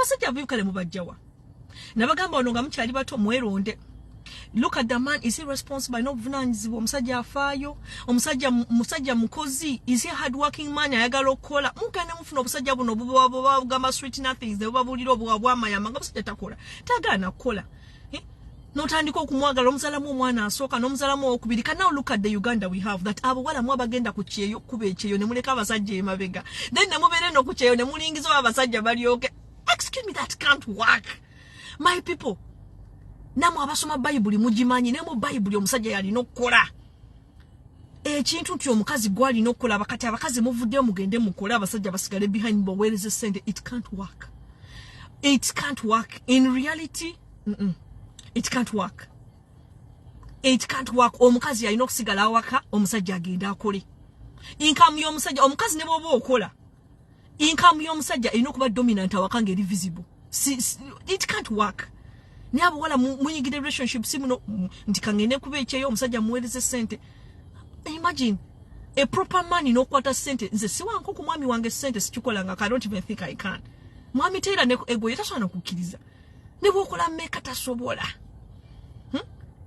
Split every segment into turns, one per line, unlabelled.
abasajja abikale Mubujjawa nabagamba ono nga mukyali bato mweronde. Look at the man, is he responsible? No vunanyizibwa omusajja afaayo, omusajja mukozi, is he a hard working man ayagala okukola. Mugane mufuna obusajja buno obugamba sweet nothings ne bubabulira obwamayama nga omusajja takola tagaana kukola. Notandika okumwagala omuzalamu omwana asooka n'omuzalamu okubiri. Now look at the Uganda we have that abawala mu abagenda ku kyeyo kuba ekyeyo ne muleka abasajja emabega, then ne mubeere no ku kyeyo ne mulingiza abasajja balyoke. Excuse me, that can't work my people. Namu abasoma Bible mugimanyi ne mu Bible omusajja yalina okukola ekintu nti omukazi gwalina okukola. Bakati abakazi muvudde mugende mukola abasajja basigale behind boweereze sente. It can't work. It can't work in reality. It can't work. It can't work. Omukazi alina okusigala awaka omusajja agenda akole. Income y'omusajja omukazi ne bwoba okola income y'omusajja erina okuba dominant awaka ng'eri visible. It can't work. Nyabo wala munyigide relationship simuno nti kangene kuba ekyeyo omusajja muweereze sente. Imagine a proper man inokwata sente. Nze siwanko ku mwami wange sente sikikola nga I don't even think I can. Mwami tera ne ego yetasobola kukkiriza ne bwokola mmeka tasobola.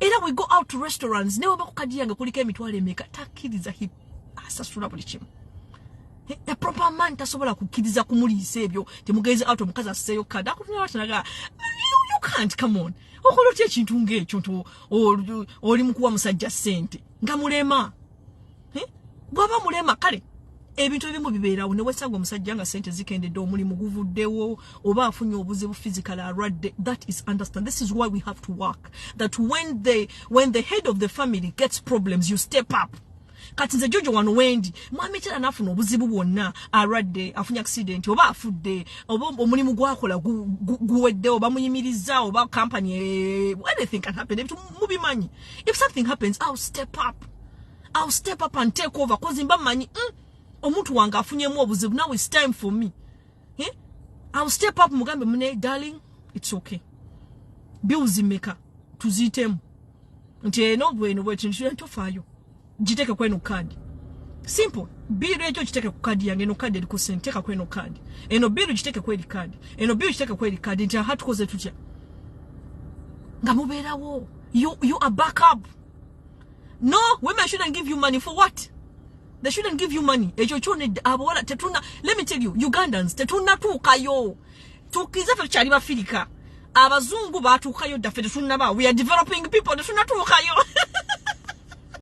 Era we go out to restaurants ne waba ku kadi yange kuliko emitwalo emeka takkiriza asasula buli kimu. A proper man tasobola kukkiriza kumuliisa ebyo temugeze out omukazi aseyo kadi akutunira batinaga. You can't, come on. Okolo tie kintu ng'ekyo nto oli mukuwa musajja sente nga mulema. Bwaba mulema kale ebintu ebimu bibeerawo ne wesanga omusajja nga sente zikendedde omulimu guvuddewo oba afunye obuzibu physical alwadde. That is understand. This is why we have to work. That when the head of the family gets problems, you step up. Kati nze Jojo wano wendi mwami tera nafuna obuzibu bwonna alwadde afunye accident oba afudde oba omulimu gwakola guwedde oba muyimiriza oba company anything can happen. Mubimanyi if something happens I'll step up and take over cause mba manyi omuntu wange afunyemu obuzibu. Now it's time for me. I'll step up mugambe mune darling it's okay bills maker tuzitemu nti no bweno bwetu ntofaayo jiteke kwenu kadi simple biru ekyo kiteke ku kadi yange no kadi eliko sente teka kwenu kadi eno biru kiteke kweli kadi eno biru kiteke kweli kadi nti hatukoze tutya nga mubeerawo you are backup. No, women shouldn't give you money for what? They shouldn't give you money. Ekyo kyone abawala tetuna. Let me tell you, Ugandans tetuna tukayo tukiza fe kyali bafirika abazungu batukayo daffe tetuna ba. We are developing people tetuna tukayo